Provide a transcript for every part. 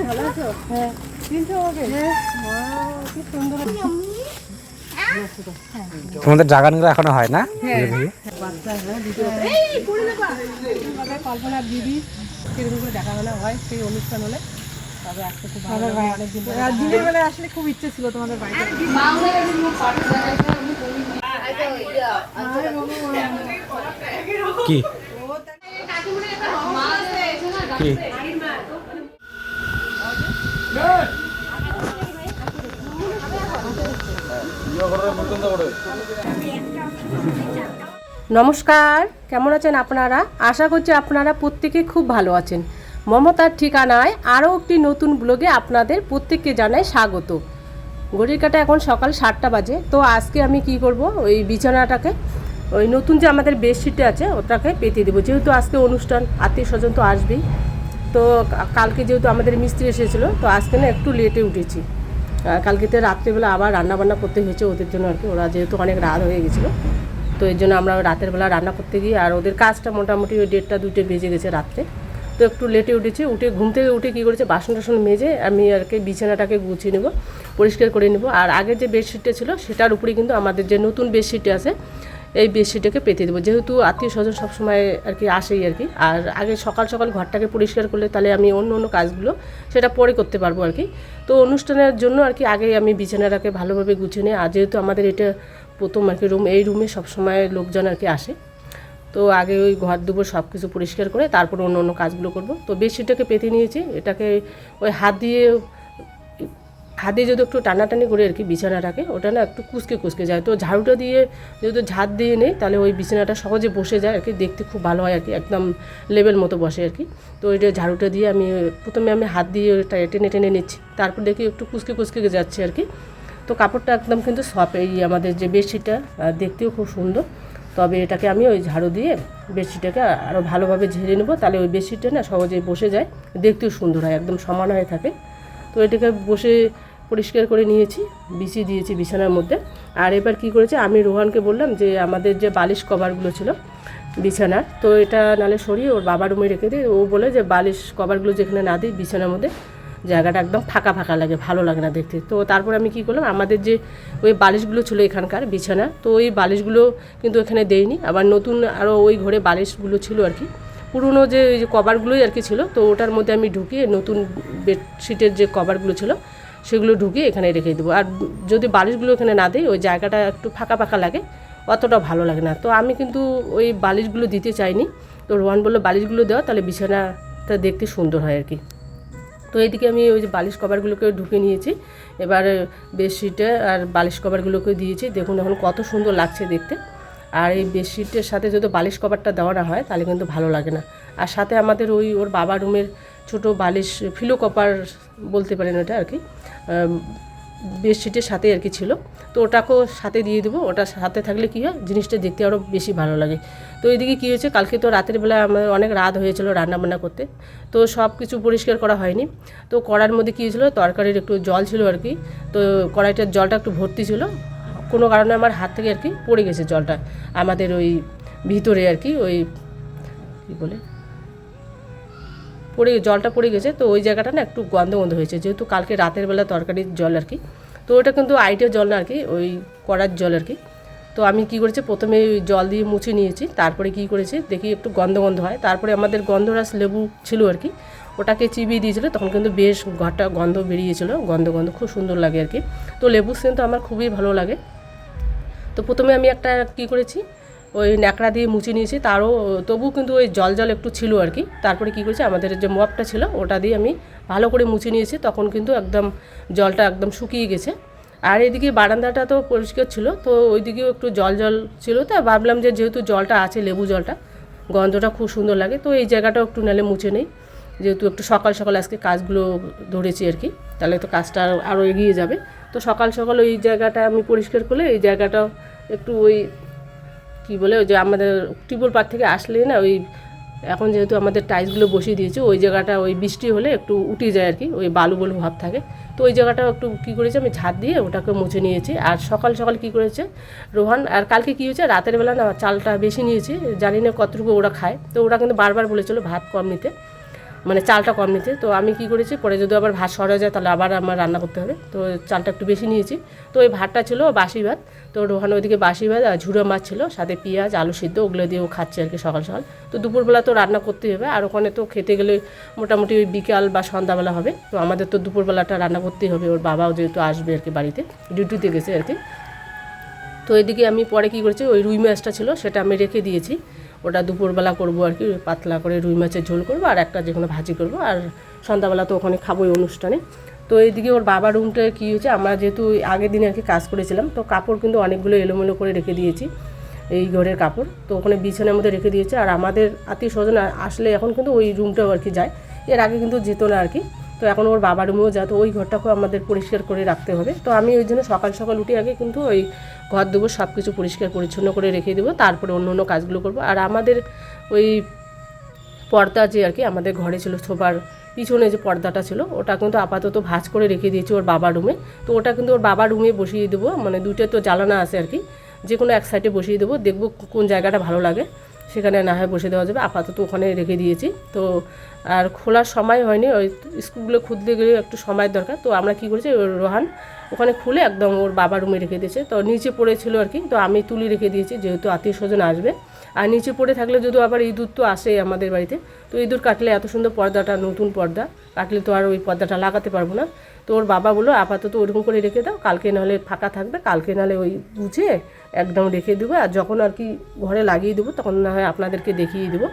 ভালো আছো? হ্যাঁ। চিনছো আমাকে? হ্যাঁ। কি সুন্দর। তোমাদের জাগানগুলো এখনো হয় না? কল্পনা দিদি সেরকম করে দেখাশোনা হয় সেই অনুষ্ঠান হলে তবে আজকে খুব ভালো অনেকদিন দিনের বেলায় আসলে খুব ইচ্ছে ছিল তোমাদের বাড়িতে। কি কি নমস্কার, কেমন আছেন আপনারা? আশা করছি আপনারা প্রত্যেকে খুব ভালো আছেন। মমতার ঠিকানায় আরও একটি নতুন ব্লগে আপনাদের প্রত্যেককে জানাই স্বাগত। ঘড়ির কাঁটা এখন সকাল 7টা বাজে। তো আজকে আমি কি করব, ওই বিছানাটাকে ওই নতুন যে আমাদের বেডশিটে আছে ওটাকে পেতে দেবো, যেহেতু আজকে অনুষ্ঠান, আত্মীয় স্বজন তো আসবেই। তো কালকে যেহেতু আমাদের মিস্ত্রি এসেছিলো, তো আজকে না একটু লেটে উঠেছি। কালকেতে রাত্রিবেলা আবার রান্নাবান্না করতে হয়েছে ওদের জন্য আর কি, ওরা যেহেতু অনেক রাত হয়ে গেছিলো, তো এর জন্য আমরা রাতের বেলা রান্না করতে গিয়ে আর ওদের কাজটা মোটামুটি ওই 1:30-2 বেজে গেছে রাত্রে। তো একটু লেটে উঠেছি। ঘুম থেকে উঠে কী করেছে, বাসন টাসন মেজে আমি আর কি বিছানাটাকে গুছিয়ে নেব, পরিষ্কার করে নেব। আর আগের যে বেডশিটটা ছিল সেটার উপরেই কিন্তু আমাদের যে নতুন বেডশিটটা আছে এই বেডশিটটাকে পেতে দেবো, যেহেতু আত্মীয় স্বজন সবসময় আর কি আসেই আর কি। আর আগে সকাল সকাল ঘরটাকে পরিষ্কার করলে তাহলে আমি অন্য অন্য কাজগুলো সেটা পরে করতে পারবো আর কি। তো অনুষ্ঠানের জন্য আর কি আগে আমি বিছানাটাকে ভালোভাবে গুছিয়ে নিই। আর যেহেতু আমাদের এটা প্রথম আর কি রুম, এই রুমে সবসময় লোকজন আর কি আসে, তো আগে ওই ঘর দুপুর সব কিছু পরিষ্কার করে তারপর অন্য অন্য কাজগুলো করব। তো বেডশিটটাকে পেতে নিয়েছি, এটাকে ওই হাত দিয়ে যদি একটু টানাটানি করে আর কি বিছানাটাকে, ওটা না একটু কুচকে যায়। তো ঝাড়ুটা দিয়ে যেহেতু ঝাড় দিয়ে নেই তাহলে ওই বিছানাটা সহজে বসে যায় আর কি, দেখতে খুব ভালো হয় আর কি, একদম লেভেল মতো বসে আর কি। তো ওইটা ঝাড়ুটা দিয়ে প্রথমে আমি হাত দিয়ে ওটা টেনে নিচ্ছি, তারপর দেখি একটু কুচকে যাচ্ছে আর কি। তো কাপড়টা একদম কিন্তু সফট, এই আমাদের যে বেডশিটটা দেখতেও খুব সুন্দর। তবে এটাকে আমি ওই ঝাড়ু দিয়ে বেডশিটটাকে আরও ভালোভাবে ঝেড়ে নেবো, তাহলে ওই বেডশিটটা না সহজেই বসে যায়, দেখতেও সুন্দর হয়, একদম সমান হয়ে থাকে। তো এটাকে বসে পরিষ্কার করে নিয়েছি, বিছিয়ে দিয়েছি বিছানার মধ্যে। আর এবার কি করেছে, আমি রোহানকে বললাম যে আমাদের যে বালিশ কভারগুলো ছিল বিছানার, তো এটা নালে সরিয়ে ওর বাবার রুমে রেখে দিই। ও বলে যে বালিশ কভারগুলো যেখানে না দিই বিছানার মধ্যে জায়গাটা একদম ফাঁকা লাগে, ভালো লাগে না দেখতে। তো তারপর আমি কি করলাম, আমাদের যে ওই বালিশগুলো ছিল এখানকার বিছানা, তো ওই বালিশগুলো কিন্তু এখানে দেইনি। আবার নতুন আরও ওই ঘরে বালিশগুলো ছিল আর কি, পুরনো যে ওই যে কভারগুলোই আর কি ছিল, তো ওটার মধ্যে আমি ঢুকিয়ে নতুন বেডশিটের যে কভারগুলো ছিল সেগুলো ঢুকিয়ে এখানে রেখে দেবো। আর যদি বালিশগুলো এখানে না দিই ওই জায়গাটা একটু ফাঁকা লাগে, অতটা ভালো লাগে না। তো আমি কিন্তু ওই বালিশগুলো দিতে চাইনি। তো রোহান বললো বালিশগুলো দেওয়া, তাহলে বিছানাটা দেখতে সুন্দর হয় আর কি। তো এইদিকে আমি ওই যে বালিশ কভারগুলোকে ঢুকে নিয়েছি, এবার বেডশিটে আর বালিশ কভারগুলোকে দিয়েছি। দেখুন এখন কত সুন্দর লাগছে দেখতে। আর এই বেডশিটের সাথে যদি বালিশ কভারটা দেওয়া না হয় তাহলে কিন্তু ভালো লাগে না। আর সাথে আমাদের ওর বাবার রুমের ছোট বালিশ ফিলো কভার বলতে পারেন ওটা আর কি, বেডশিটের সাথে আর কি ছিল, তো ওটাকেও সাথে দিয়ে দেবো। ওটা সাথে থাকলে কী হয়, জিনিসটা দেখতে আরও বেশি ভালো লাগে। তো এইদিকে কী হয়েছে, কালকে তো রাতের বেলা আমার অনেক রাত হয়েছিল রান্নাবান্না করতে, তো সব কিছু পরিষ্কার করা হয়নি। তো কড়ার মধ্যে কী হয়েছিলো, তরকারির একটু জল ছিল আর কি, তো কড়াইটার জলটা একটু ভর্তি ছিল, কোনো কারণে আমার হাত থেকে আর কি পড়ে গেছে জলটা আমাদের ওই ভিতরে আর কি, ওই কী বলে জলটা পড়ে গেছে। তো ওই জায়গাটা না একটু গন্ধ হয়েছে, যেহেতু কালকে রাতের বেলা তরকারির জল আর কি। তো ওটা কিন্তু আইটের জল না আর কি, ওই কড়ার জল আর কি। তো আমি কি করেছি, প্রথমে ওই জল দিয়ে মুছে নিয়েছি, তারপরে কি করেছি দেখি একটু গন্ধ হয়, তারপরে আমাদের গন্ধরাস লেবু ছিল আর কি, ওটাকে চিবিয়ে দিয়েছিলো, তখন কিন্তু বেশ ঘরটা গন্ধ বেরিয়েছিলো, গন্ধ খুব সুন্দর লাগে আর কি। তো লেবুর সেন্ট তো আমার খুবই ভালো লাগে। তো প্রথমে আমি একটা কি করেছি, ওই ন্যাকড়া দিয়ে মুছে নিয়েছি, তবু কিন্তু ওই জল একটু ছিল আর কি। তারপরে কি করেছি, আমাদের যে মপটা ছিল ওটা দিয়ে আমি ভালো করে মুছে নিয়েছি, তখন কিন্তু একদম জলটা একদম শুকিয়ে গেছে। আর এদিকে বারান্দাটা তো পরিষ্কার ছিল, তো ওইদিকেও একটু জল ছিল, তো ভাবলাম যে যেহেতু জলটা আছে লেবু জলটা, গন্ধটা খুব সুন্দর লাগে, তো এই জায়গাটাও একটু নালে মুছে নেই, যেহেতু একটু সকাল আজকে কাজগুলো ধরেছি আর কি, তাহলে তো কাজটা আরও এগিয়ে যাবে। তো সকাল ওই জায়গাটা আমি পরিষ্কার করলে এই জায়গাটাও একটু ওই কী বলে, ওই যে আমাদের টিউবওয়েল পাড় থেকে আসলেই না ওই এখন যেহেতু আমাদের টাইলসগুলো বসিয়ে দিয়েছি, ওই জায়গাটা ওই বৃষ্টি হলে একটু উঠে যায় আর কি, ওই বালু ভাব থাকে। তো ওই জায়গাটাও একটু কী করেছি আমি ঝাড় দিয়ে ওটাকে মুছে নিয়েছি। আর সকাল কী করেছে রোহান, আর কালকে কী হয়েছে রাতের বেলা না চালটা বেশি নিয়েছি, জানি না কতটুকু ওরা খায়, তো ওরা কিন্তু বারবার বলেছিলো ভাত কম নিতে। মানে চালটা কম নিতে। তো আমি কি করেছি, পরে যদি আবার ভাত সরা যায় তাহলে আবার আমার রান্না করতে হবে, তো চালটা একটু বেশি নিয়েছি। তো ওই ভাতটা ছিল বাসি ভাত, তো রোহান ওইদিকে বাসি ভাত আর ঝুড়ো মাছ ছিল, সাথে পেঁয়াজ আলু সিদ্ধ ওগুলো দিয়েও খাচ্ছে আর কি সকাল সকাল। তো দুপুরবেলা তো রান্না করতেই হবে, আর ওখানে তো খেতে গেলে মোটামুটি ওই বিকাল বা সন্ধ্যাবেলা হবে। তো আমাদের তো দুপুরবেলাটা রান্না করতেই হবে, ওর বাবাও যেহেতু আসবে আর কি বাড়িতে, ডিউটিতে গেছে আর কি। তো এদিকে আমি পরে কী করেছি, ওই রুই মাছটা ছিল সেটা আমি রেখে দিয়েছি, ওটা দুপুরবেলা করবো আর কি, পাতলা করে রুই মাছের ঝোল করবো আর একটা যে কোনো ভাজি করবো, আর সন্ধ্যাবেলা তো ওখানে খাবো ওই অনুষ্ঠানে। তো এইদিকে ওর বাবার রুমটা কী হয়েছে, আমরা যেহেতু আগের দিনে আর কি কাজ করেছিলাম, তো কাপড় কিন্তু অনেকগুলো এলোমেলো করে রেখে দিয়েছি, এই ঘরের কাপড় তো ওখানে বিছানার মধ্যে রেখে দিয়েছে। আর আমাদের আত্মীয় স্বজন আসলে এখন কিন্তু ওই রুমটাও আর কি যায়, এর আগে কিন্তু যেত না আর কি। তো এখন ওর বাবার রুমেও যায়, তো ওই ঘরটাকেও আমাদের পরিষ্কার করে রাখতে হবে। তো আমি ওই জন্য সকাল সকাল উঠে আগে কিন্তু ওই ঘর দেবো, সব কিছু পরিষ্কার পরিচ্ছন্ন করে রেখে দেবো, তারপরে অন্য অন্য কাজগুলো করবো। আর আমাদের ওই পর্দা যে আর কি আমাদের ঘরে ছিল, সোফার পিছনে যে পর্দাটা ছিল ওটা কিন্তু আপাতত ভাঁজ করে রেখে দিয়েছি ওর বাবার রুমে। তো ওটা কিন্তু ওর বাবার রুমে বসিয়ে দেবো, মানে দুটো তো জ্বালানা আছে আর কি, যে কোনো এক সাইডে বসিয়ে দেবো, দেখবো কোন জায়গাটা ভালো লাগে সেখানে না হয় বসে দেওয়া যাবে, আপাতত ওখানে রেখে দিয়েছি। তো আর খোলার সময় হয়নি, ওই স্কুলগুলো খুলতে গেলে একটু সময়ের দরকার। তো আমরা কী করেছি, ওর রোহান ওখানে খুলে একদম ওর বাবার রুমে রেখে দিয়েছে। তো নিচে পড়েছিল আর কি, তো আমি তুলি রেখে দিয়েছি যেহেতু আত্মীয় স্বজন আসবে। আর নিচে পড়ে থাকলে যদি আবার ইঁদুর তো আসে আমাদের বাড়িতে, তো ইঁদুর কাটলে এত সুন্দর পর্দাটা, নতুন পর্দা কাটলে তো আর ওই পর্দাটা লাগাতে পারবো না। তো ওর বাবা বললো আপাতত ওরকম করে রেখে দাও, কালকে নাহলে ফাঁকা থাকবে, কালকে নাহলে ওই বুঝে একদম রেখে দেবো, আর যখন আর কি ঘরে লাগিয়ে দেবো তখন না হয় আপনাদেরকে দেখিয়ে দেবো।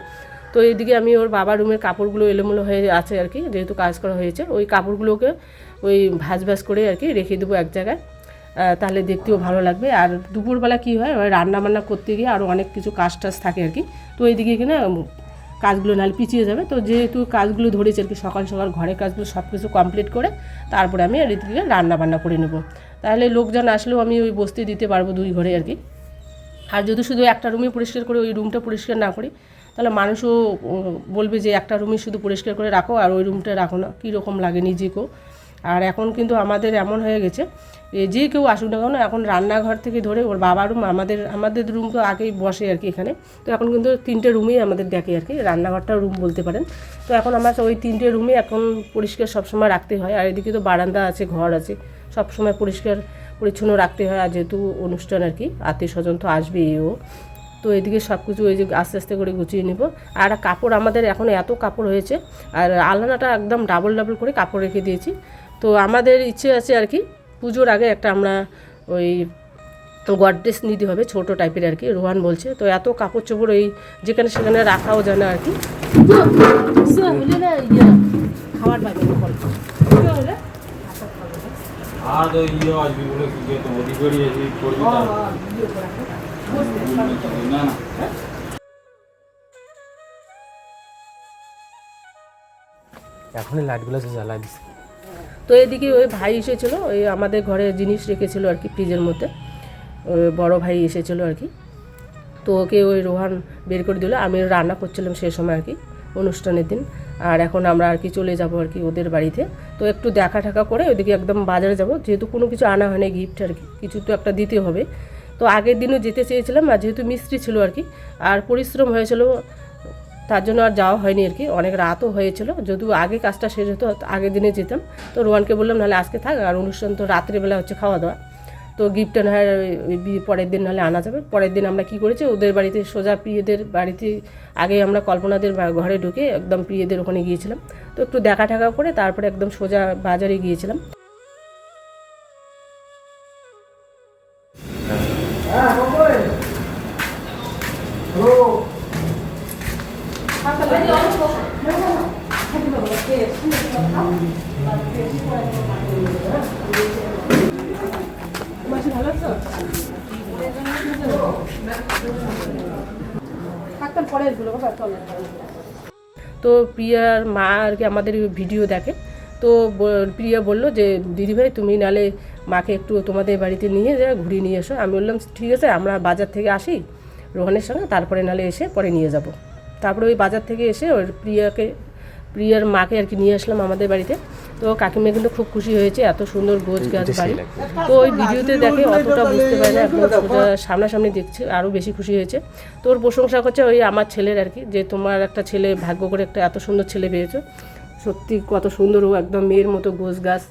তো এইদিকে আমি ওর বাবার রুমের কাপড়গুলো এলোমেলো হয়ে আছে আর কি, যেহেতু কাজ করা হয়েছে, ওই কাপড়গুলোকে ওই ভাঁজ করে আর কি রেখে দেবো এক জায়গায়, তাহলে দেখতেও ভালো লাগবে। আর দুপুরবেলা কী হয়, ওই রান্না বান্না করতে গিয়ে আরও অনেক কিছু কাজ টাজ থাকে আর কি, তো এইদিকে কিনা কাজগুলো নাহলে পিছিয়ে যাবে। তো যেহেতু কাজগুলো ধরেছে আর কি, সকাল সকাল ঘরের কাজগুলো সব কিছু কমপ্লিট করে তারপরে আমি আর এদিকে রান্না বান্না করে নেব, তাহলে লোকজন আসলেও আমি ওই বসতে দিতে পারবো দুই ঘরে আর কি। আর যদি শুধু একটা রুমই পরিষ্কার করে ওই রুমটা পরিষ্কার না করি, তাহলে মানুষও বলবে যে একটা রুমই শুধু পরিষ্কার করে রাখো আর ওই রুমটা রাখো না, কীরকম লাগে নিজেকেও। আর এখন কিন্তু আমাদের এমন হয়ে গেছে, যে কেউ আসুক না কেন, এখন রান্নাঘর থেকে ধরে ওর বাবার রুম, আমাদের রুম তো আগেই বসে আর কি এখানে, তো এখন কিন্তু 3টে রুমেই আমাদের দেখে আর কি, রান্নাঘরটাও রুম বলতে পারেন। তো এখন আমার ওই 3টে রুমে এখন পরিষ্কার সবসময় রাখতে হয়। আর এদিকে তো বারান্দা আছে, ঘর আছে, সবসময় পরিষ্কার পরিচ্ছন্ন রাখতে হয়। আর যেহেতু অনুষ্ঠান আর কি, আত্মীয় স্বজন তো আসবেই ও, তো এদিকে সব কিছু ওই যে আস্তে আস্তে করে গুছিয়ে নেব। আর কাপড় আমাদের এখন এত কাপড় হয়েছে, আর আলনাটা একদম ডাবল করে কাপড় রেখে দিয়েছি। তো আমাদের ইচ্ছে আছে আর কি, পুজোর আগে একটা আমরা ওই গডরেজ নিতে হবে, ছোটো টাইপের আর কি, রোহান বলছে। তো এত কাপড় চোপড় ওই যেখানে সেখানে রাখাও যায় না আর কি, খাবার পাবে না এখনই লাইটগুলো জ্বালাই দিচ্ছে। তো এদিকে ওই ভাই এসেছিলো, ওই আমাদের ঘরে জিনিস রেখেছিলো আর কি ফ্রিজের মধ্যে, ওই বড় ভাই এসেছিলো আর কি। তো ওকে ওই রোহান বের করে দিল, আমি রান্না করছিলাম সে সময় আর কি অনুষ্ঠানের দিন। আর এখন আমরা আর কি চলে যাব আর কি ওদের বাড়িতে, তো একটু দেখা ঠাকা করে ওইদিকে একদম বাজারে যাব, যেহেতু কোনো কিছু আনা হয় না গিফট আর কি, কিছু তো একটা দিতে হবে। তো আগের দিনও যেতে চেয়েছিলাম, আর যেহেতু মিস্ত্রি ছিল আর কি, আর পরিশ্রম হয়েছিল তার জন্য আর যাওয়া হয়নি আর কি, অনেক রাতও হয়েছিল, যদিও আগে কাজটা শেষ হতো আগের দিনে যেতাম। তো রোহানকে বললাম নাহলে আজকে থাক, আর অনুষ্ঠান তো রাত্রিবেলা হচ্ছে খাওয়া দাওয়া, তো গিফটটা না হয় পরের দিন নাহলে আনা যাবে। পরের দিন আমরা কী করেছি, ওদের বাড়িতে সোজা প্রিয়দের বাড়িতে আগে আমরা কল্পনাদের ঘরে ঢুকে একদম প্রিয়দের ওখানে গিয়েছিলাম, তো একটু দেখা ঠাকা করে তারপরে একদম সোজা বাজারে গিয়েছিলাম। তো প্রিয়ার মা আর কি আমাদের ভিডিও দেখে, তো প্রিয়া বললো যে দিদিভাই তুমি নালে মাকে একটু তোমাদের বাড়িতে নিয়ে যা, ঘুরিয়ে নিয়ে এসো। আমি বললাম ঠিক আছে, আমরা বাজার থেকে আসি রোহানের সঙ্গে, তারপরে নালে এসে পরে নিয়ে যাব। তারপরে ওই বাজার থেকে এসে ওই প্রিয়ার মাকে আর কি নিয়ে আসলাম আমাদের বাড়িতে। তো কাকিমা কিন্তু খুব খুশি হয়েছে, এত সুন্দর গোছ গাছ বাড়ি। তো ওই ভিডিওতে দেখে অতটা বুঝতে পারে না, একদম সোজা সামনাসামনি দেখছে, আরও বেশি খুশি হয়েছে। তো ওর প্রশংসা করছে ওই আমার ছেলের আর কি, যে তোমার একটা ছেলে ভাগ্য করে একটা এত সুন্দর ছেলে পেয়েছো, সত্যি কত সুন্দর, ও একদম মেয়ের মতো গোছ গাছ।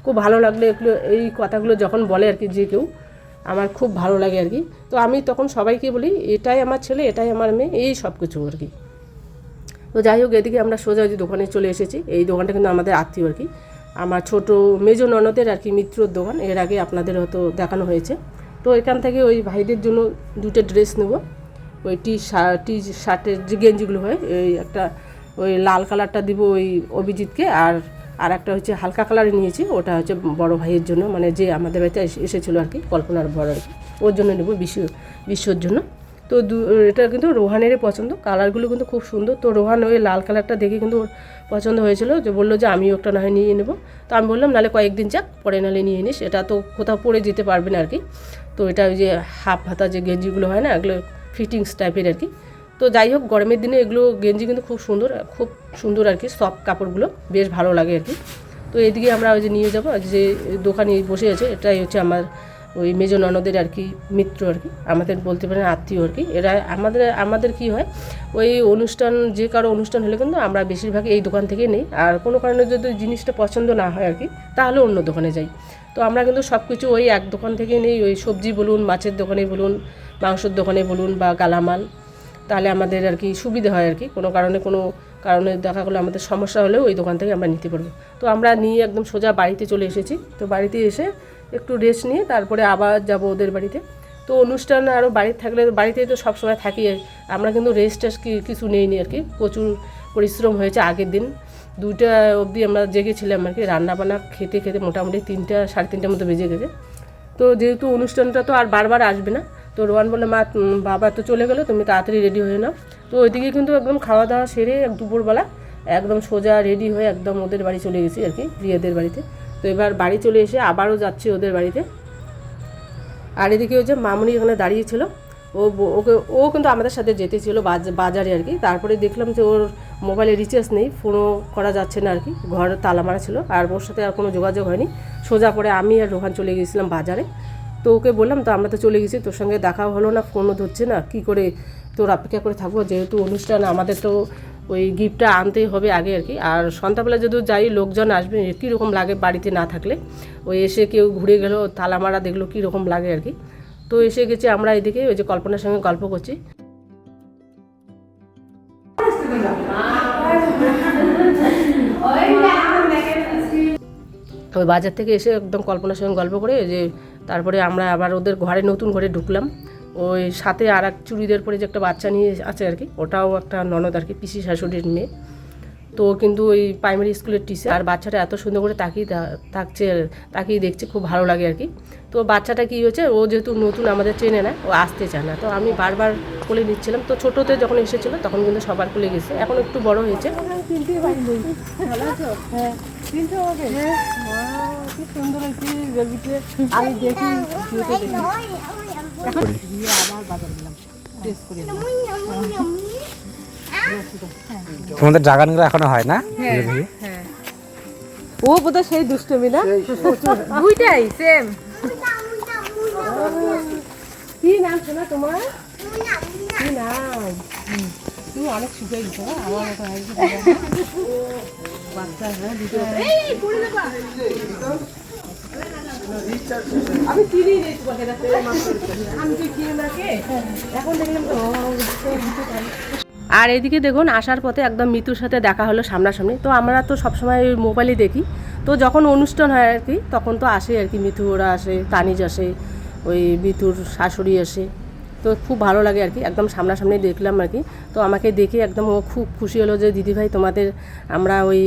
খুব ভালো লাগলো এগুলো, এই কথাগুলো যখন বলে আর কি যে কেউ, আমার খুব ভালো লাগে আর কি। তো আমি তখন সবাইকে বলি এটাই আমার ছেলে, এটাই আমার মেয়ে, এই সব কিছু আর কি। তো যাই হোক, এদিকে আমরা সোজা যে দোকানে চলে এসেছি। এই দোকানটা কিন্তু আমাদের আত্মীয় আর কি, আমার ছোটো মেজো ননদের আর কি মিত্রর দোকান, এর আগে আপনাদের হয়তো দেখানো হয়েছে। তো এখান থেকে ওই ভাইদের জন্য দুটো ড্রেস নেব, ওই টি শার্টের যে গেঞ্জিগুলো হয়, এই একটা ওই লাল কালারটা দিব ওই অভিজিৎকে, আর একটা হচ্ছে হালকা কালারে নিয়েছি, ওটা হচ্ছে বড় ভাইয়ের জন্য, মানে যে আমাদের বাড়িতে এসেছিলো আর কি, কল্পনার বড় আর কি, ওর জন্য নেব বিশ্বর জন্য। তো এটা কিন্তু রোহানেরই পছন্দ, কালারগুলো কিন্তু খুব সুন্দর। তো রোহান ওই লাল কালারটা দেখে কিন্তু ওর পছন্দ হয়েছিল, যে বললো যে আমিও একটা না হয় নিয়ে নেবো। তো আমি বললাম নাহলে কয়েকদিন যাক, পরে নাহলে নিয়ে নিস, এটা তো কোথাও পরে যেতে পারবে না আর কি। তো এটা ওই যে হাফ হাতা যে গেঞ্জিগুলো হয় না, এগুলো ফিটিংস টাইপের আর কি। তো যাই হোক, গরমের দিনে এগুলো গেঞ্জি কিন্তু খুব সুন্দর আর কি, সফট কাপড়গুলো বেশ ভালো লাগে আর কি। তো এদিকে আমরা ওই যে নিয়ে যাবো, যে দোকানে বসে আছে, এটাই হচ্ছে আমার ওই মেজো ননদের আর কি মিত্র আর কি, আমাদের বলতে পারেন আত্মীয় আর কি। এরা আমাদের কি হয়, ওই অনুষ্ঠান, যে কারো অনুষ্ঠান হলে কিন্তু আমরা বেশিরভাগ এই দোকান থেকে নেই, আর কোনো কারণে যদি জিনিসটা পছন্দ না হয় আর কি, তাহলে অন্য দোকানে যাই। তো আমরা কিন্তু সব কিছু ওই এক দোকান থেকে নেই, ওই সবজি বলুন, মাছের দোকানে বলুন, মাংসের দোকানে বলুন, বা গালামাল, তাহলে আমাদের আর কি সুবিধা হয় আর কি। কোনো কারণে দেখা গেলো আমাদের সমস্যা হলেও ওই দোকান থেকে আমরা নিতে পারবো। তো আমরা নিয়ে একদম সোজা বাড়িতে চলে এসেছি। তো বাড়িতে এসে একটু রেস্ট নিয়ে তারপরে আবার যাব ওদের বাড়িতে। তো অনুষ্ঠান আরও বাড়িতে থাকলে, বাড়িতেই তো সবসময় থাকি, আমরা কিন্তু রেস্ট কিছু নেইনি আর কি, প্রচুর পরিশ্রম হয়েছে। আগের দিন 2টা অবধি আমরা জেগেছিলাম আর কি, রান্নাবান্না খেতে মোটামুটি 3টা সাড়ে 3টার মতো বেজে গেছে। তো যেহেতু অনুষ্ঠানটা তো আর বারবার আসবে না, তো রোহান বলে মা বাবা তো চলে গেলো, তুমি তাড়াতাড়ি রেডি হয়ে নাও। তো ওইদিকে কিন্তু একদম খাওয়া দাওয়া সেরে দুপুরবেলা একদম সোজা রেডি হয়ে একদম ওদের বাড়ি চলে গেছি আর কি, প্রিয়াদের বাড়িতে। তো এবার বাড়ি চলে এসে আবারও যাচ্ছি ওদের বাড়িতে। আর এদিকে ওই যে মামুনি এখানে দাঁড়িয়েছিল, ও কিন্তু আমাদের সাথে যেতে ছিল বাজারে আর কি। তারপরে দেখলাম যে ওর মোবাইলে রিচার্জ নেই, ফোনও করা যাচ্ছে না আর কি, ঘর তালা মারা ছিল, আর ওর সাথে আর কোনো যোগাযোগ হয়নি। সোজা পরে আমি আর রোহান চলে গিয়েছিলাম বাজারে। তো ওকে বললাম তো আমরা তো চলে গেছি, তোর সঙ্গে দেখাও হলো না, ফোনও ধরছে না, কী করে তোর অপেক্ষা করে থাকবো, যেহেতু অনুষ্ঠান আমাদের তো ওই গিফটটা আনতেই হবে আগে আর কি। আর সন্ধ্যাবেলা যদি যাই, লোকজন আসবে, কীরকম লাগে বাড়িতে না থাকলে, ওই এসে কেউ ঘুরে গেল, তালা মারা দেখলো কীরকম লাগে আর কি। তো এসে গেছি আমরা এদিকে, ওই যে কল্পনার সঙ্গে গল্প করছি। ওই বাজার থেকে এসে একদম কল্পনার সঙ্গে গল্প করে যে তারপরে আমরা আবার ওদের নতুন ঘরে ঢুকলাম। ওই সাথে আর এক চুড়িদের পরে যে একটা বাচ্চা নিয়ে আছে আর কি, ওটাও একটা ননদ আর কি, পিসি শাশুড়ির মেয়ে। তো কিন্তু ওই প্রাইমারি স্কুলের টিচার, আর বাচ্চাটা এত সুন্দর করে তাকিয়ে দেখছে, খুব ভালো লাগে আর কি। তো বাচ্চাটা কী হয়েছে, ও যেহেতু নতুন আমাদের চেনে না, ও আসতে চায় না। তো আমি বারবার কোলে নিচ্ছিলাম। তো ছোটোতে যখন এসেছিলো তখন কিন্তু সবার কোলে গেছে, এখন একটু বড় হয়েছে। আমি দেখি তোমাদের জাগানগুলো এখনো হয় না? ও বোধহয় সেই দুষ্টমি না, দুইটাই সেম। কি নাম শোনা তোমার? কি নাম? তুমি অনেক শিখে গেছো, আমার মতো বাচ্চা। আমি চিনি আমি তো চিনি না কে, এখন দেখলাম তো। আর এদিকে দেখুন, আসার পথে একদম মিতুর সাথে দেখা হলো সামনাসামনি। তো আমরা তো সবসময় ওই মোবাইলে দেখি, তো যখন অনুষ্ঠান হয় আর কি তখন তো আসে আর কি, মিতু ওরা আসে, তানিজ আসে, ওই মিতুর শাশুড়ি আসে। তো খুব ভালো লাগে আর কি, একদম সামনাসামনি দেখলাম আর কি। তো আমাকে দেখে একদম ও খুব খুশি হলো যে দিদিভাই তোমাদের আমরা ওই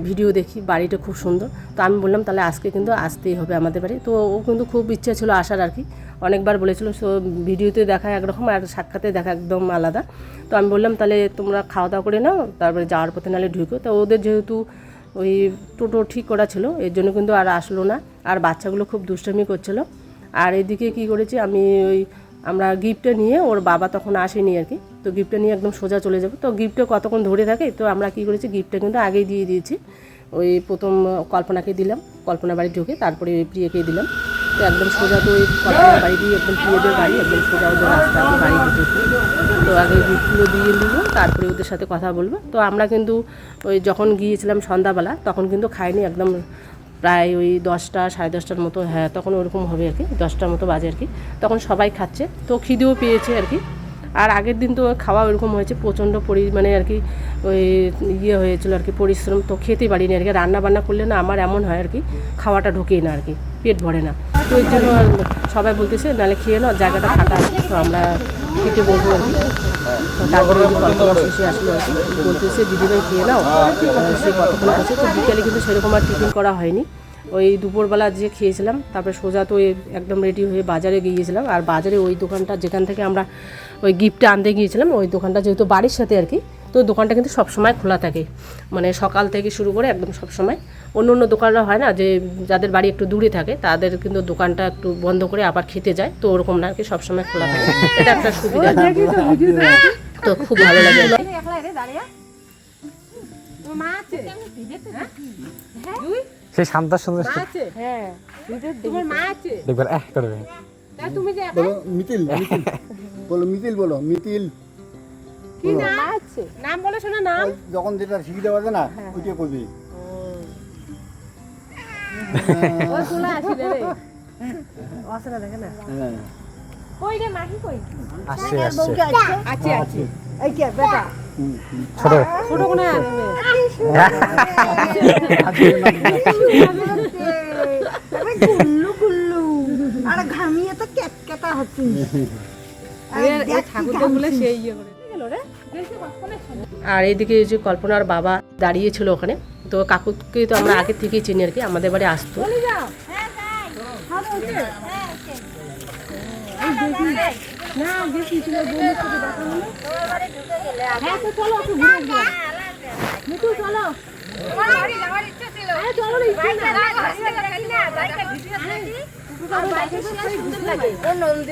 ভিডিও দেখি, বাড়িটা খুব সুন্দর। তো আমি বললাম তাহলে আজকে কিন্তু আসতেই হবে আমাদের বাড়ি। তো ও কিন্তু খুব ইচ্ছা ছিল আসার আর কি, অনেকবার বলেছিল। সো ভিডিওতে দেখা একরকম আর সাক্ষাতে দেখা একদম আলাদা। তো আমি বললাম তাহলে তোমরা খাওয়া দাওয়া করে নাও, তারপরে যাওয়ার পথে নাহলে ঢুকো। তো ওদের যেহেতু ওই টোটো ঠিক করা ছিল, এর জন্য কিন্তু আর আসলো না। আর বাচ্চাগুলো খুব দুষ্টামি করছিলো। আর এদিকে কি করেছি আমি, ওই আমরা গিফটটা নিয়ে, ওর বাবা তখন আসেনি আর কি, তো গিফটটা নিয়ে একদম সোজা চলে যাবো। তো গিফটটা কতক্ষণ ধরে থাকে, তো আমরা কী করেছি, গিফটটা কিন্তু আগেই দিয়ে দিয়েছি। ওই প্রথম কল্পনাকে দিলাম, কল্পনা বাড়ি ঢুকে, তারপরে প্রিয়াকে দিলাম। তো একদম সোজা তো ওই কল্পনার বাড়ি দিয়ে একদম প্রিয়দের বাড়ি, একদম সোজা ওদের রাস্তা বাড়ি ঢুকে। তো আগে গিফটগুলো দিয়ে দেবো, তারপরে ওদের সাথে কথা বলবো। তো আমরা কিন্তু ওই যখন গিয়েছিলাম সন্ধ্যাবেলা, তখন কিন্তু খাইনি, একদম প্রায় ওই 10টা সাড়ে 10টার মতো, হ্যাঁ তখন ওরকম হবে আর কি, 10টার মতো বাজে আর কি। তখন সবাই খাচ্ছে, তো খিদেও পেয়েছে আর কি। আর আগের দিন তো খাওয়া ওরকম হয়েছে, প্রচণ্ড পরিমাণে আর কি ওই ইয়ে হয়েছিল আর কি, পরিশ্রম, তো খেতে পারিনি আর কি। রান্না বান্না করলে না আমার এমন হয় আর কি, খাওয়াটা ঢোকেই না আর কি, পেট ভরে না। তো ওই জন্য সবাই বলতেছে নাহলে খেয়ে নাও, জায়গাটা ফাঁকা আছে, তো আমরা খেতে বলবো আর কি। তো তারপরে কল্পনা শেষে আসলো আর কি, বলতেছে দিদিভাই খেয়ে নাও, সে কতক্ষণ আছে। তো বিকেলে কিন্তু সেরকম আর টিফিন করা হয়নি, ওই দুপুরবেলা যে খেয়েছিলাম, তারপরে সোজা তো একদম রেডি হয়ে বাজারে গিয়েছিলাম। আর বাজারে ওই দোকানটা যেখান থেকে আমরা ওই গিফটটা আনতে গিয়েছিলাম, ওই দোকানটা যেহেতু বাড়ির সাথে আর কি, তো দোকানটা কিন্তু সবসময় খোলা থাকে, মানে সকাল থেকে শুরু করে একদম সবসময়। অন্য অন্য দোকানরা হয় না যে যাদের বাড়ি একটু দূরে থাকে, তাদের কিন্তু দোকানটা একটু বন্ধ করে আবার খেতে যায়, তো ওরকম না আর কি, সবসময় খোলা থাকে, এটা একটা সুবিধা। তো খুব ভালো লাগে। সেই শান্তার সুন্দর হ্যাঁ দেখবেন করবে। বলো মিতিল, বলো মিতিল, বলো মিতিল। কি নাম বলে শোনা নাম, যখন যেটা শিখিতে পারবে না ওইটা করবি। আসছে আসছে ছোট ছোট কোনো ঘামিয়ে তো কেটকেটা হচ্ছে। আর এইদিকে এই যে কল্পনার বাবা দাঁড়িয়েছিল ওখানে, তো কাকুকে তো আমরা আগে থেকেই চিনি আর কি, আমাদের বাড়ি আসতো।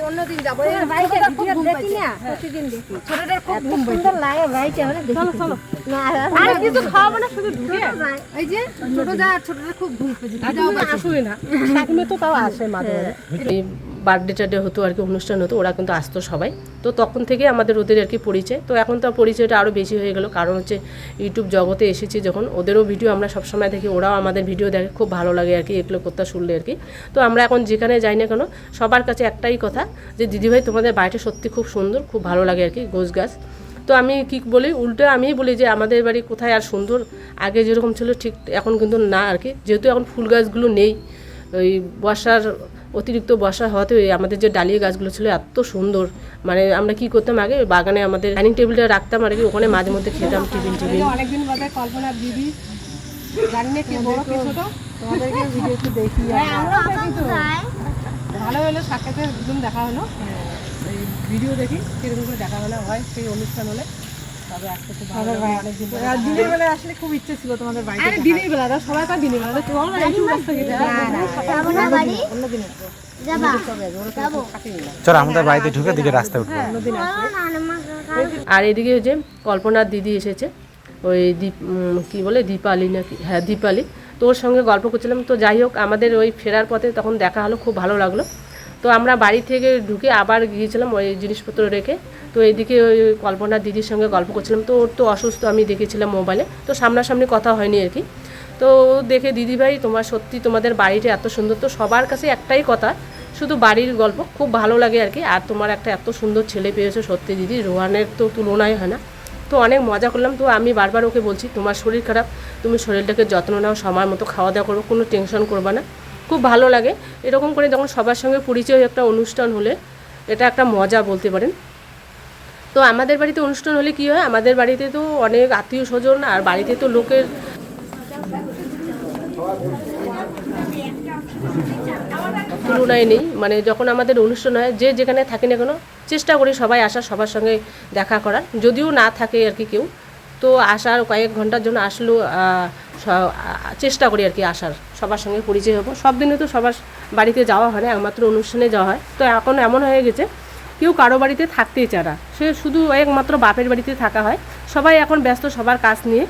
অন্যদিন যাবো, প্রতিদিন দেখি ছোটটার খুব ঘুম সুন্দর লাগে ভাইটা হলে দেখি। চলো আর কিছু খাওয়াবো না, শুধু ঢুকে এই যে ছোট যা, ছোটটা খুব ঘুম পেয়েছে, আসলে না ঠাকুমা তো তাও আসে মাঝে মাঝে। বার্থডে টার্থডে হতো আর কি, অনুষ্ঠান হতো, ওরা কিন্তু আসতো সবাই। তো তখন থেকে আমাদের ওদের আর কি পরিচয়। তো এখন তো পরিচয়টা আরও বেশি হয়ে গেল, কারণ হচ্ছে ইউটিউব জগতে এসেছি যখন, ওদেরও ভিডিও আমরা সবসময় দেখি, ওরাও আমাদের ভিডিও দেখে, খুব ভালো লাগে আর কি এগুলো কথা শুনলে আর কি। তো আমরা এখন যেখানে যাই না কেন, সবার কাছে একটাই কথা যে দিদিভাই তোমাদের বাড়িটা সত্যি খুব সুন্দর, খুব ভালো লাগে আর কি, গোছ গাছ। তো আমি কি বলি, উল্টো আমি বলি যে আমাদের বাড়ি কোথায় আর সুন্দর, আগে যেরকম ছিল ঠিক এখন কিন্তু না আর কি, যেহেতু এখন ফুল গাছগুলো নেই, ওই বর্ষার অতিরিক্ত বর্ষা হওয়াতে আমাদের যে ডালিয়া গাছগুলো ছিল এত সুন্দর, মানে আমরা কি করতাম আগে বাগানে আমাদের ডাইনিং টেবিলটা রাখতাম আর কি, ওখানে মাঝে মধ্যে খেতাম টিফিন। অনেকদিন বাদে কল্পনার দিদি জানি না কি বড় কি ছোট, তোমাদেরকে ভিডিও একটু দেখি, ভালো হলো সাক্ষাতে একদম দেখা হলো, এই ভিডিও দেখি সেরকম করে দেখা হলো হয় সেই অনুষ্ঠান হলে। তবে আজকে খুব ভালো লাগলো, অনেকদিন পরে দিনের বেলা আসলে খুব ইচ্ছে ছিল তোমাদের বাড়িতে। আরে দিনের বেলা না, সবাই তো দিনের বেলা, চল না একটু রাস্তা গেছে অন্যদিন আসবো, চল আমাদের বাড়িতে ঢুকে দিকে রাস্তা উঠবো। আর এদিকে যে কল্পনার দিদি এসেছে, ওই কি বলে দীপালি নাকি, হ্যাঁ দীপালি, তো ওর সঙ্গে গল্প করছিলাম। তো যাই হোক আমাদের ওই ফেরার পথে তখন দেখা হলো, খুব ভালো লাগলো। তো আমরা বাড়ি থেকে ঢুকে আবার গিয়েছিলাম ওই জিনিসপত্র রেখে, তো এইদিকে ওই কল্পনার দিদির সঙ্গে গল্প করছিলাম। তো ওর তো অসুস্থ আমি দেখেছিলাম মোবাইলে, তো সামনাসামনি কথা হয়নি আর কি। তো দেখে দিদিভাই তোমার সত্যি তোমাদের বাড়িটা এত সুন্দর, তো সবার কাছে একটাই কথা, শুধু বাড়ির গল্প খুব ভালো লাগে আর কি। আর তোমার একটা এত সুন্দর ছেলে পেয়েছো সত্যি দিদি, রোহানের তো তুলনায় হয় না। তো অনেক মজা করলাম। তো আমি বারবার ওকে বলছি তোমার শরীর খারাপ, তুমি শরীরটাকে যত্ন নাও, সময় মতো খাওয়া দাওয়া করবো, কোনো টেনশন করবে না। খুব ভালো লাগে এরকম করে যখন সবার সঙ্গে পরিচয় একটা অনুষ্ঠান হলে, এটা একটা মজা বলতে পারেন। তো আমাদের বাড়িতে অনুষ্ঠান হলে কী হয়, আমাদের বাড়িতে তো অনেক আত্মীয় স্বজন, আর বাড়িতে তো লোকের তুলনায় নেই। মানে যখন আমাদের অনুষ্ঠান হয়, যে যেখানে থাকি না কেন চেষ্টা করি সবাই আসার, সবার সঙ্গে দেখা করার, যদিও না থাকে আর কি কেউ, তো আসার কয়েক ঘন্টার জন্য আসলেও চেষ্টা করি আর কি আসার, সবার সঙ্গে পরিচয় হবো। সব দিনে তো সবার বাড়িতে যাওয়া হয় না, একমাত্র অনুষ্ঠানে যাওয়া হয়। তো এখন এমন হয়ে গেছে কেউ কারো বাড়িতে থাকতেই চায় না, সে শুধু একমাত্র বাপের বাড়িতে থাকা হয়। সবাই এখন ব্যস্ত সবার কাজ নিয়ে।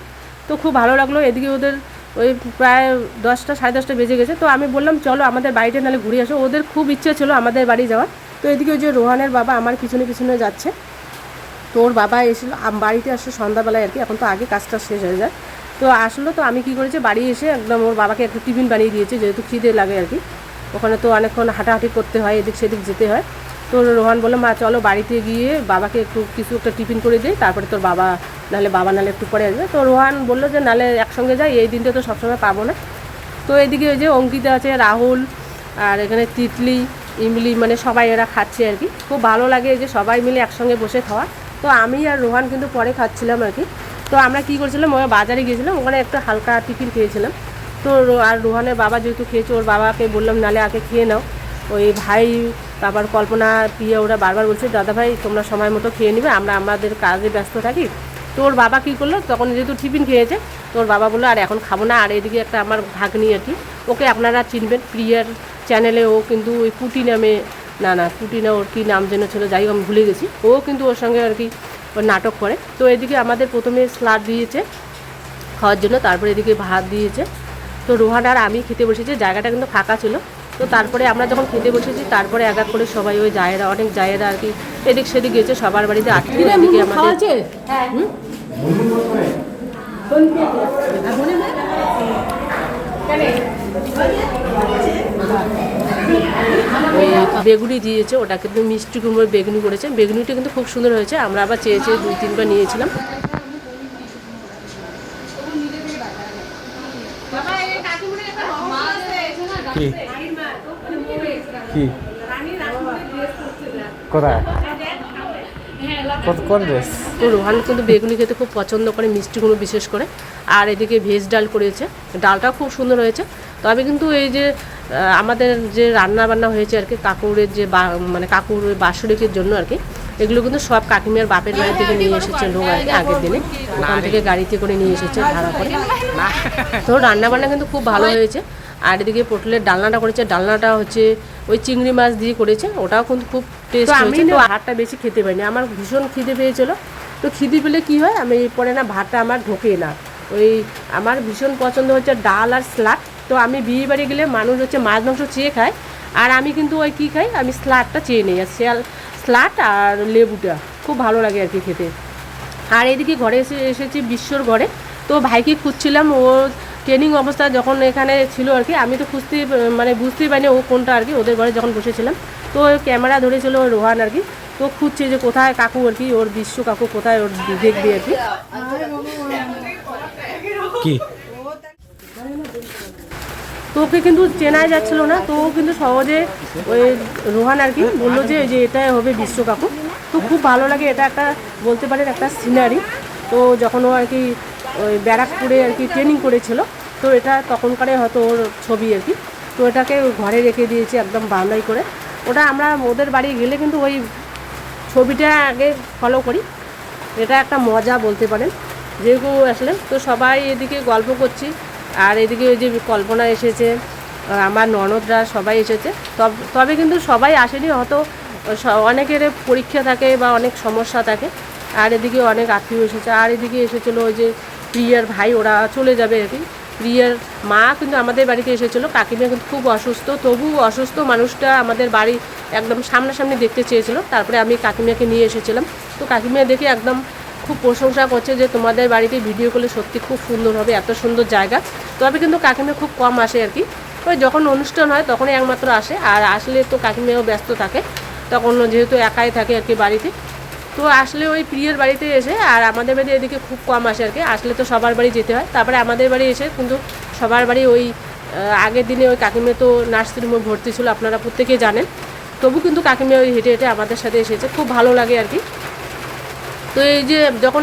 তো খুব ভালো লাগলো। এদিকে ওদের ওই প্রায় 10টা 10:30 বেজে গেছে। তো আমি বললাম চলো আমাদের বাড়িতে নাহলে ঘুরে আসো। ওদের খুব ইচ্ছে ছিল আমাদের বাড়ি যাওয়ার। তো এদিকে ওই যে রোহানের বাবা আমার পিছনে পিছনে যাচ্ছে। তো ওর বাবা এসেছিলো বাড়িতে আসে সন্ধ্যাবেলায় আর কি, এখন তো আগে কাজটা শেষ হয়ে যায়। তো আসলো, তো আমি কী করেছি বাড়ি এসে একদম ওর বাবাকে একটু টিফিন বানিয়ে দিয়েছি, যেহেতু খিদে লাগে আর কি। ওখানে তো অনেকক্ষণ হাঁটাহাঁটি করতে হয়, এদিক সেদিক যেতে হয়। তো রোহান বললো মা চলো বাড়িতে গিয়ে বাবাকে একটু কিছু একটা টিফিন করে দিই, তারপরে তোর বাবা নাহলে একটু পরে আসবে। তো রোহান বললো যে নাহলে একসঙ্গে যাই, এই দিনটা তো সবসময় পাবো না। তো এদিকে ওই যে অঙ্কিতা আছে, রাহুল, আর এখানে তিতলি, ইমলি, মানে সবাই এরা খাচ্ছে আর কি। খুব ভালো লাগে এই যে সবাই মিলে একসঙ্গে বসে খাওয়া। তো আমি আর রোহান কিন্তু পরে খাচ্ছিলাম আর কি। তো আমরা কী করছিলাম, ওই বাজারে গিয়েছিলাম, ওখানে একটা হালকা টিফিন খেয়েছিলাম। তো আর রোহানের বাবা যেহেতু খেয়েছে, ওর বাবাকে বললাম নালে আগে খেয়ে নাও। ওই ভাই, তারপর কল্পনা, প্রিয়া, ওরা বারবার বলছে দাদা ভাই তোমরা সময় মতো খেয়ে নিবে, আমরা আমাদের কাজে ব্যস্ত থাকি। তো ওর বাবা কী করলো, তখন যেহেতু টিফিন খেয়েছে, তো ওর বাবা বললো আর এখন খাবো না। আর এদিকে একটা আমার ভাগ্নি আর কি, ওকে আপনারা চিনবেন, প্রিয়ার চ্যানেলে ও কিন্তু ওই পুটি নামে, না পুটি না, ওর কী নাম যেন ছিল, যাই হোক আমি ভুলে গেছি, ও কিন্তু ওর সঙ্গে আর কি ওর নাটক করে। তো এদিকে আমাদের প্রথমে স্যালাড দিয়েছে খাওয়ার জন্য, তারপরে এদিকে ভাত দিয়েছে। তো রোহান আর আমি খেতে বসেছি, জায়গাটা কিন্তু ফাঁকা ছিল। তো তারপরে আমরা যখন খেতে বসেছি, তারপরে এক এক করে সবাই ওই জায়েরা, অনেক জায়েরা আর কি এদিক সেদিক গেছে, সবার বাড়িতে আত্মীয়। এদিকে আমাদের বেগুনি দিয়েছে, ওটা কিন্তু মিষ্টি কুমড়োর বেগুনি করেছে। বেগুনিটা কিন্তু খুব সুন্দর হয়েছে, আমরা আবার চেয়ে 2-3বার নিয়েছিলাম। কি কি কোথায় কোন ড্রেস? তো রোহান কিন্তু বেগুনি খেতে খুব পছন্দ করে, মিষ্টি কুমড়ো বিশেষ করে। আর এদিকে ভেজ ডাল করেছে, ডালটাও খুব সুন্দর হয়েছে। তবে কিন্তু এই যে আমাদের যে রান্না বান্না হয়েছে আর কি, কাকুরের যে মানে কাকুর ওই বাৎসরিকের জন্য আর কি, এগুলো কিন্তু সব কাকিমার বাপের বাড়ি থেকে নিয়ে এসেছে লোক আর কি, আগের দিনে ওখান থেকে গাড়িতে করে নিয়ে এসেছে ভাড়া করে। তো রান্না বান্না কিন্তু খুব ভালো হয়েছে। আর এদিকে পটলের ডালনাটা করেছে, ডালনাটা হচ্ছে ওই চিংড়ি মাছ দিয়ে করেছে, ওটাও কিন্তু খুব টেস্ট হয়েছে। তো ভাতটা বেশি খেতে পারিনি, আমার ভীষণ খিদে পেয়েছিল। তো খিদে পেলে কী হয়, আমি পরে না ভাতটা আমার ঢোকে না। ওই আমার ভীষণ পছন্দ হচ্ছে ডাল আর স্যালাড। তো আমি বিয়ে বাড়ি গেলে মানুষ হচ্ছে মাছ মাংস চেয়ে খায়, আর আমি কিন্তু ওই কী খাই, আমি স্যালাডটা চেয়ে নিই। আর স্যালাড আর লেবুটা খুব ভালো লাগে আর কি খেতে। আর এদিকে ঘরে এসেছি বিশ্বর ঘরে। তো ভাইকে খুঁজছিলাম, ও ট্রেনিং অবস্থা যখন এখানে ছিল আর কি, আমি তো বুঝতেই পারিনি ও কোনটা আর কি। ওদের ঘরে যখন বসেছিলাম, তো ক্যামেরা ধরেছিল রোহান আর কি। তো খুঁজছে যে কোথায় কাকু আর কি, ওর বিশ্ব কাকু কোথায়, ওর দেখবে আর কি। কি তো ওকে কিন্তু চেনাই যাচ্ছিল না। তো ও কিন্তু সহজে ওই রোহান আর কি বললো যে এটাই হবে বিশ্ব কাকু। তো খুব ভালো লাগে, এটা একটা বলতে পারেন একটা সিনারি। তো যখন ও আর কি ওই ব্যারাকপুরে আর কি ট্রেনিং করেছিল, তো এটা তখনকারে হয়তো ওর ছবি আর কি। তো এটাকে ঘরে রেখে দিয়েছি একদম বান্দাই করে। ওটা আমরা ওদের বাড়ি গেলে কিন্তু ওই ছবিটা আগে ফলো করি, এটা একটা মজা বলতে পারেন যেহেতু আসলে। তো সবাই এদিকে গল্প করছি, আর এদিকে ওই যে কল্পনা এসেছে, আমার ননদরা সবাই এসেছে। তবে কিন্তু সবাই আসেনি, হয়তো অনেকের পরীক্ষা থাকে বা অনেক সমস্যা থাকে। আর এদিকে অনেক আত্মীয় এসেছে। আর এদিকে এসেছিলো ওই যে প্রিয়ার ভাই, ওরা চলে যাবে আর কি। প্রিয়ার মা কিন্তু আমাদের বাড়িতে এসেছিলো, কাকিমা কিন্তু খুব অসুস্থ, তবু অসুস্থ মানুষটা আমাদের বাড়ি একদম সামনাসামনি দেখতে চেয়েছিলো। তারপরে আমি কাকিমাকে নিয়ে এসেছিলাম। তো কাকিমা দেখে একদম খুব প্রশংসা করছে যে তোমাদের বাড়িতে ভিডিও করলে সত্যি খুব সুন্দর হবে, এত সুন্দর জায়গা। তবে কিন্তু কাকিমা খুব কম আসে আর কি, ওই যখন অনুষ্ঠান হয় তখনই একমাত্র আসে। আর আসলে তো কাকিমাও ব্যস্ত থাকে, তখন যেহেতু একাই থাকে আর কি বাড়িতে। তো আসলে ওই প্রিয়ের বাড়িতে এসে, আর আমাদের বাড়ি এদিকে খুব কম আসে আর কি, আসলে তো সবার বাড়ি যেতে হয়। তারপরে আমাদের বাড়ি এসে কিন্তু সবার বাড়ি ওই আগের দিনে ওই কাকিমা তো নার্সিংহোমে ভর্তি ছিল, আপনারা প্রত্যেকেই জানেন। তবু কিন্তু কাকিমা ওই হেঁটে হেঁটে আমাদের সাথে এসেছে, খুব ভালো লাগে আর কি। তো এই যে যখন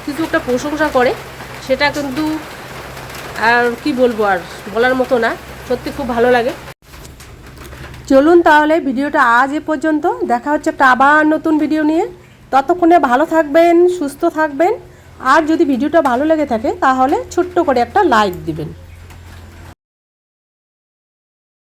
কিছু একটা প্রশংসা করে, সেটা কিন্তু আর কি বলবো, আর বলার মতো না, সত্যি খুব ভালো লাগে। চলুন তাহলে ভিডিওটা আজ এ পর্যন্ত, দেখা হচ্ছে একটা আবার নতুন ভিডিও নিয়ে। ততক্ষণে ভালো থাকবেন, সুস্থ থাকবেন। আর যদি ভিডিওটা ভালো লেগে থাকে তাহলে ছোট্ট করে একটা লাইক দিবেন।